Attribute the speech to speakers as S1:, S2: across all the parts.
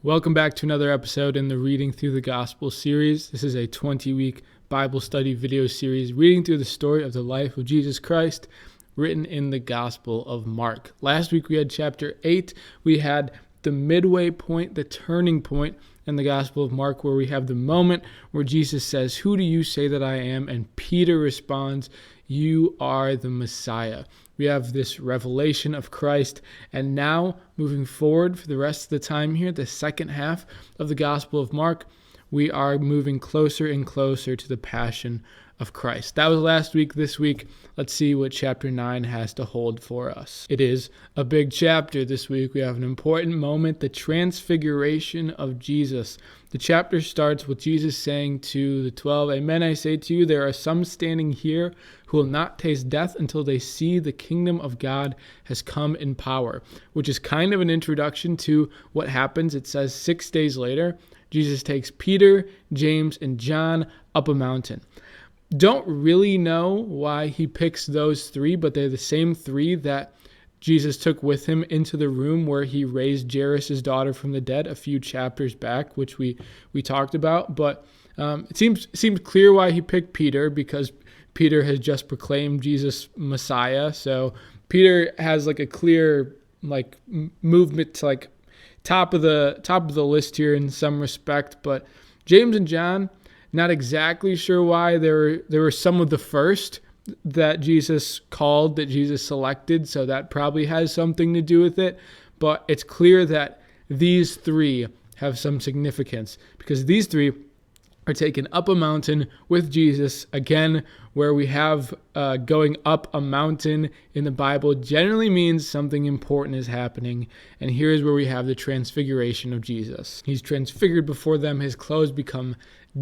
S1: Welcome back to another episode in the Reading Through the Gospel series. This is a 20-week Bible study video series reading through the story of the life of Jesus Christ written in the Gospel of Mark. Last week we had chapter 8. We had the midway point, the turning point in the Gospel of Mark, where we have the moment where Jesus says, "Who do you say that I am?" And Peter responds, "You are the Messiah." We have this revelation of Christ, and now moving forward for the rest of the time here, the second half of the Gospel of Mark, we are moving closer and closer to the Passion of Christ. That was last week. This week, let's see what chapter 9 has to hold for us. It is a big chapter this week. We have an important moment, the transfiguration of Jesus. The chapter starts with Jesus saying to the 12, "Amen, I say to you, there are some standing here who will not taste death until they see the kingdom of God has come in power," which is kind of an introduction to what happens. It says 6 days later, Jesus takes Peter, James, and John up a mountain. Don't really know why he picks those three, but they're the same three that Jesus took with him into the room where he raised Jairus' daughter from the dead a few chapters back, which we talked about. But it seems clear why he picked Peter, because Peter has just proclaimed Jesus Messiah. So Peter has like a clear movement to like top of the list here in some respect. But James and John, not exactly sure why. There were some of the first that Jesus called, that Jesus selected, so that probably has something to do with it. But it's clear that these three have some significance, because these three are taken up a mountain with Jesus. Again, where we have going up a mountain in the Bible generally means something important is happening. And here's where we have the transfiguration of Jesus. He's transfigured before them. His clothes become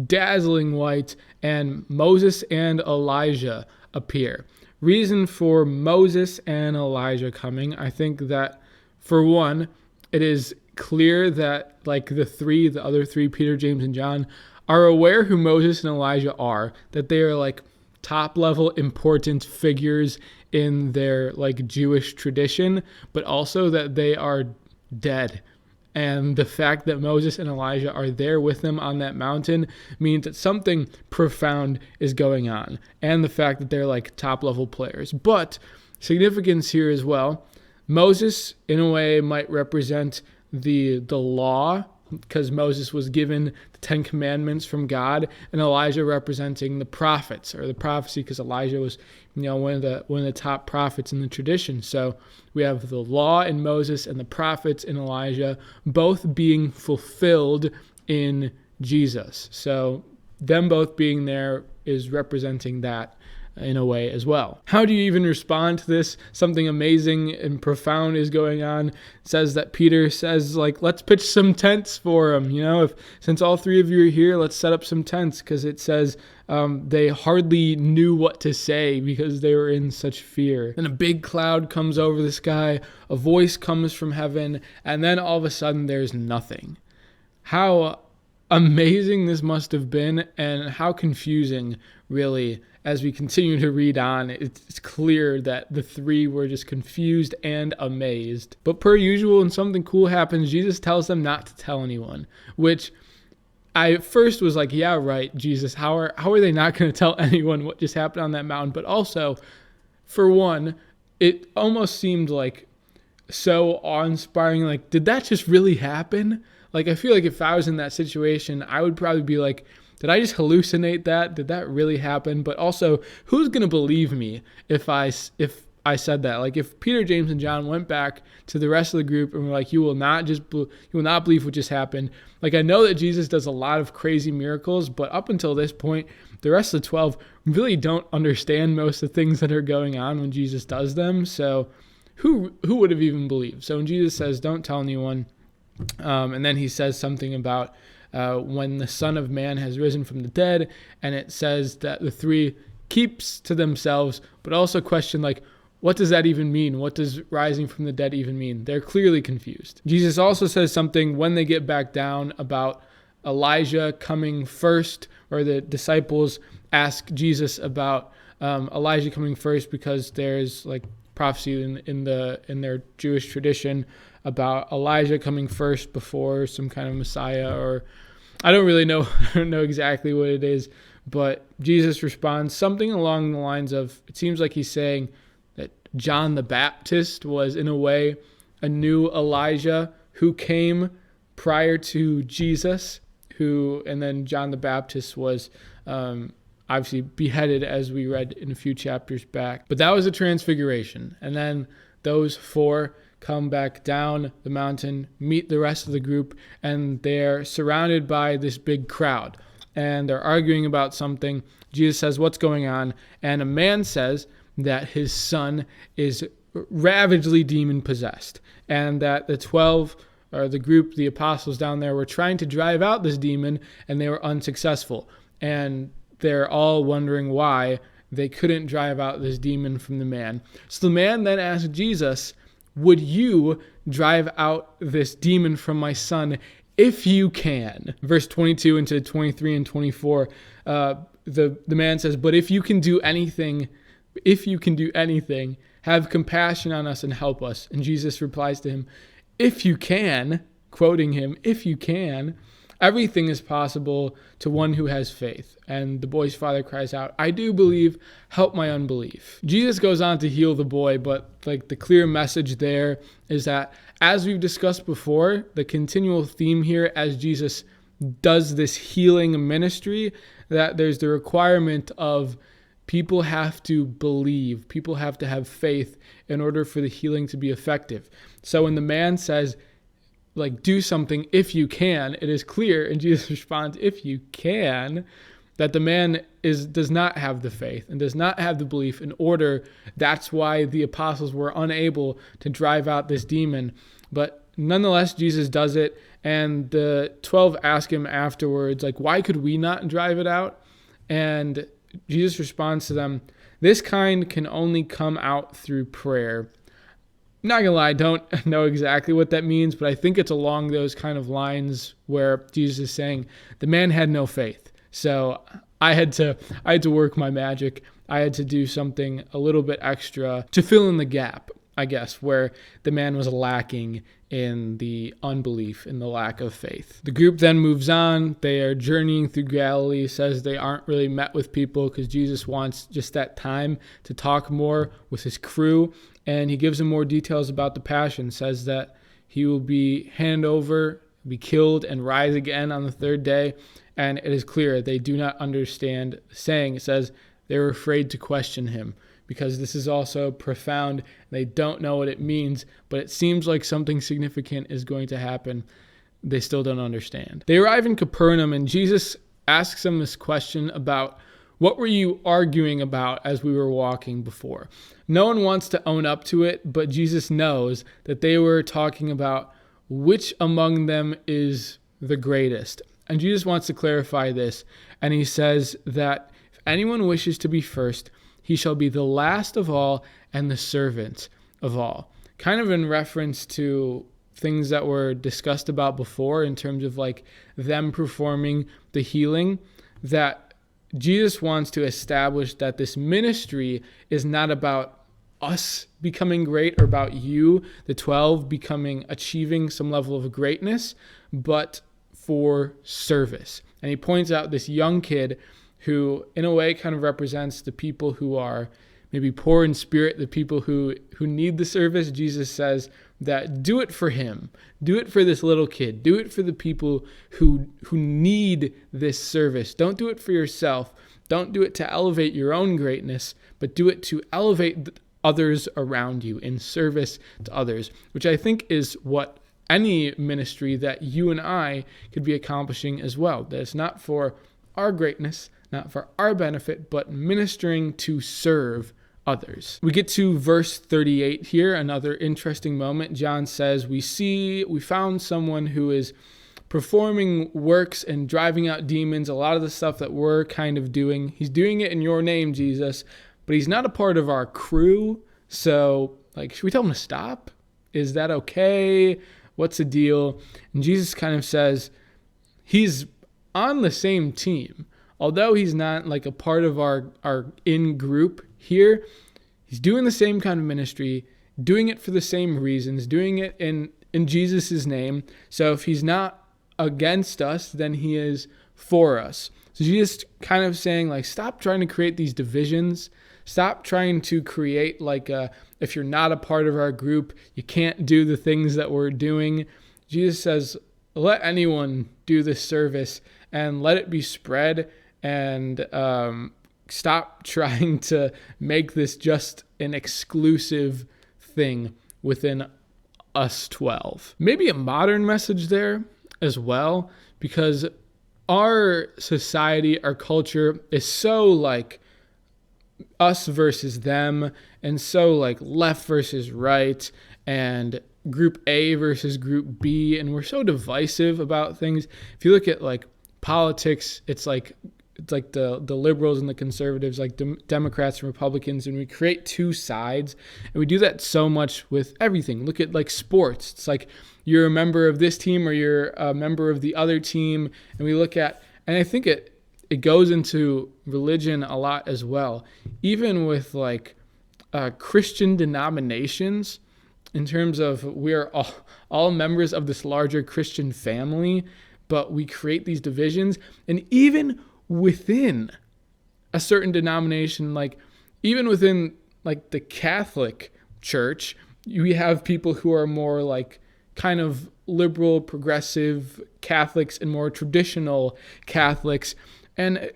S1: dazzling white, and Moses and Elijah appear. Reason for Moses and Elijah coming, I think that, for one, it is clear that the other three, Peter, James, and John, are aware who Moses and Elijah are, that they are top level important figures in their Jewish tradition, but also that they are dead. And the fact that Moses and Elijah are there with them on that mountain means that something profound is going on. And the fact that they're top level players. But significance here as well, Moses in a way might represent the law, because Moses was given the 10 Commandments from God, and Elijah representing the prophets, or the prophecy, because Elijah was one of the top prophets in the tradition. So we have the law in Moses and the prophets in Elijah, both being fulfilled in Jesus. So them both being there is representing that in a way as well. How do you even respond to this? Something amazing and profound is going on. It says that Peter says, let's pitch some tents for him. Since all three of you are here, let's set up some tents, because it says they hardly knew what to say because they were in such fear. Then a big cloud comes over the sky, a voice comes from heaven, and then all of a sudden there's nothing. How amazing this must have been, and how confusing, really. As we continue to read on, it's clear that the three were just confused and amazed. But per usual, when something cool happens, Jesus tells them not to tell anyone, which I at first was like, yeah, right, Jesus, how are they not going to tell anyone what just happened on that mountain? But also, for one, it almost seemed so awe-inspiring. Did that just really happen? I feel like if I was in that situation, I would probably be like, did I just hallucinate that? Did that really happen? But also, who's going to believe me if I said that? If Peter, James, and John went back to the rest of the group and were like, you will not believe what just happened. I know that Jesus does a lot of crazy miracles, but up until this point, the rest of the 12 really don't understand most of the things that are going on when Jesus does them. So who would have even believed? So when Jesus says, don't tell anyone, and then he says something about when the Son of Man has risen from the dead, and it says that the three keeps to themselves, but also question what does that even mean? What does rising from the dead even mean? They're clearly confused. Jesus also says something when they get back down about Elijah coming first, or the disciples ask Jesus about Elijah coming first, because there's prophecy in their Jewish tradition about Elijah coming first before some kind of Messiah, or I don't really know. I don't know exactly what it is, but Jesus responds something along the lines of, it seems like he's saying that John the Baptist was in a way a new Elijah who came prior to Jesus, and then John the Baptist was obviously beheaded, as we read in a few chapters back. But that was a transfiguration. And then those four come back down the mountain, meet the rest of the group, and they're surrounded by this big crowd. And they're arguing about something. Jesus says, "What's going on?" And a man says that his son is ravagely demon-possessed, and that the 12, or the group, the apostles down there, were trying to drive out this demon, and they were unsuccessful. And they're all wondering why they couldn't drive out this demon from the man. So the man then asked Jesus, "Would you drive out this demon from my son if you can?" Verse 22 into 23 and 24, the man says, "But if you can do anything, have compassion on us and help us." And Jesus replies to him, "If you can," quoting him, "if you can, everything is possible to one who has faith." And the boy's father cries out, "I do believe, help my unbelief." Jesus goes on to heal the boy, but the clear message there is that, as we've discussed before, the continual theme here as Jesus does this healing ministry, that there's the requirement of people have to believe, people have to have faith in order for the healing to be effective. So when the man says, do something if you can, it is clear, and Jesus responds, "If you can," that the man does not have the faith and does not have the belief in order. That's why the apostles were unable to drive out this demon. But nonetheless, Jesus does it, and the 12 ask him afterwards, why could we not drive it out? And Jesus responds to them, "This kind can only come out through prayer." I'm not gonna lie, I don't know exactly what that means, but I think it's along those kind of lines where Jesus is saying the man had no faith. So I had to work my magic. I had to do something a little bit extra to fill in the gap, I guess, where the man was lacking in the unbelief, in the lack of faith. The group then moves on. They are journeying through Galilee. Says they aren't really met with people because Jesus wants just that time to talk more with his crew. And he gives them more details about the passion. Says that he will be handed over, be killed, and rise again on the third day. And it is clear they do not understand the saying. It says they were afraid to question him, because this is also profound. They don't know what it means, but it seems like something significant is going to happen. They still don't understand. They arrive in Capernaum, and Jesus asks them this question about, what were you arguing about as we were walking before? No one wants to own up to it, but Jesus knows that they were talking about which among them is the greatest. And Jesus wants to clarify this, and he says that if anyone wishes to be first, he shall be the last of all and the servant of all. Kind of in reference to things that were discussed about before in terms of them performing the healing, that Jesus wants to establish that this ministry is not about us becoming great or about you, the 12, achieving some level of greatness, but for service. And he points out this young kid who in a way kind of represents the people who are maybe poor in spirit, the people who need the service. Jesus says that do it for him. Do it for this little kid. Do it for the people who need this service. Don't do it for yourself. Don't do it to elevate your own greatness, but do it to elevate others around you in service to others, which I think is what any ministry that you and I could be accomplishing as well. That it's not for our greatness, not for our benefit, but ministering to serve others. We get to verse 38 here, another interesting moment. John says, we found someone who is performing works and driving out demons, a lot of the stuff that we're kind of doing. He's doing it in your name, Jesus, but he's not a part of our crew. So, should we tell him to stop? Is that okay? What's the deal? And Jesus kind of says, he's on the same team. Although he's not a part of our in-group here, he's doing the same kind of ministry, doing it for the same reasons, doing it in in Jesus' name. So if he's not against us, then he is for us. So Jesus kind of saying, like, stop trying to create these divisions. Stop trying to create if you're not a part of our group, you can't do the things that we're doing. Jesus says, let anyone do this service and let it be spread, and stop trying to make this just an exclusive thing within us 12. Maybe a modern message there as well, because our society, our culture is so like us versus them, and so like left versus right, and group A versus group B, and we're so divisive about things. If you look at like politics, it's like the liberals and the conservatives, like Democrats and Republicans, and we create two sides, and we do that so much with everything. Look at like sports. It's like you're a member of this team or you're a member of the other team, and we look at, and I think it goes into religion a lot as well, even with like Christian denominations, in terms of we are all members of this larger Christian family, but we create these divisions. And even within a certain denomination, like even within like the Catholic Church, we have people who are more like kind of liberal, progressive Catholics and more traditional Catholics. And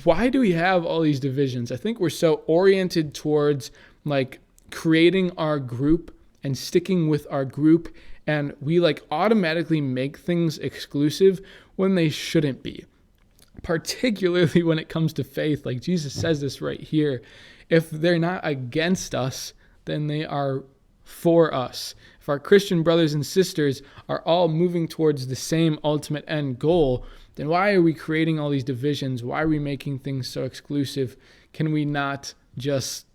S1: why do we have all these divisions? I think we're so oriented towards like creating our group and sticking with our group, and we like automatically make things exclusive when they shouldn't be, particularly when it comes to faith. Like Jesus says this right here. If they're not against us, then they are for us. If our Christian brothers and sisters are all moving towards the same ultimate end goal, then why are we creating all these divisions? Why are we making things so exclusive? Can we not just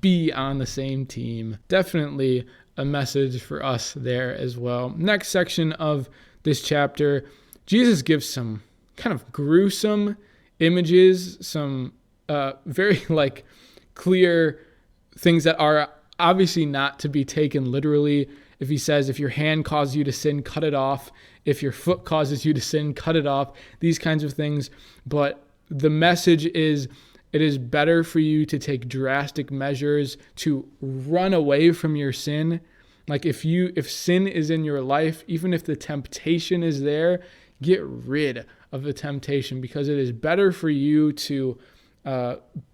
S1: be on the same team? Definitely a message for us there as well. Next section of this chapter, Jesus gives some kind of gruesome images, some very like clear things that are obviously not to be taken literally. If he says, if your hand causes you to sin, cut it off. If your foot causes you to sin, cut it off. These kinds of things. But the message is, it is better for you to take drastic measures to run away from your sin. Like if sin is in your life, even if the temptation is there, get rid of the temptation, because it is better for you to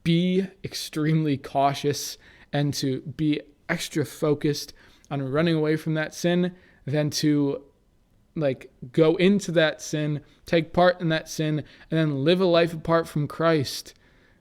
S1: be extremely cautious and to be extra focused on running away from that sin than to like go into that sin, take part in that sin, and then live a life apart from Christ,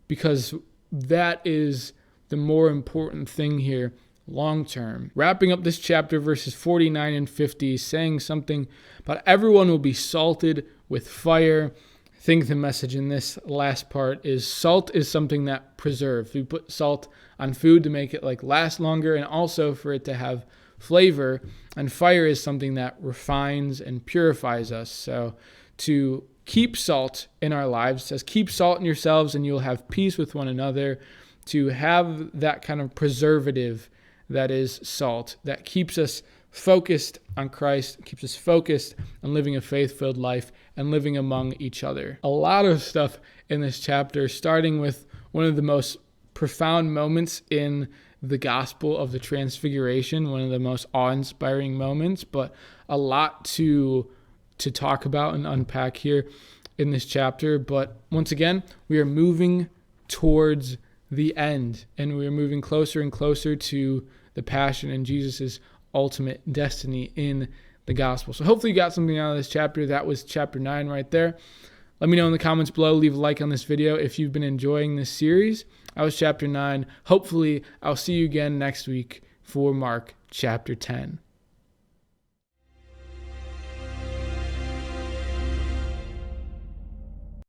S1: because that is the more important thing here long term. Wrapping up this chapter, verses 49 and 50, saying something about everyone will be salted with fire. I think the message in this last part is salt is something that preserves. We put salt on food to make it like last longer, and also for it to have flavor, and fire is something that refines and purifies us. So to keep salt in our lives, it says keep salt in yourselves and you'll have peace with one another. To have that kind of preservative that is salt, that keeps us focused on Christ, keeps us focused on living a faith-filled life and living among each other. A lot of stuff in this chapter, starting with one of the most profound moments in the gospel of the Transfiguration, one of the most awe-inspiring moments, but a lot to talk about and unpack here in this chapter. But once again, we are moving towards the end, and we are moving closer and closer to the passion and Jesus's ultimate destiny in the gospel. So hopefully you got something out of this chapter. That was chapter 9 right there. Let me know in the comments below. Leave a like on this video if you've been enjoying this series. That was chapter 9. Hopefully I'll see you again next week for Mark chapter 10.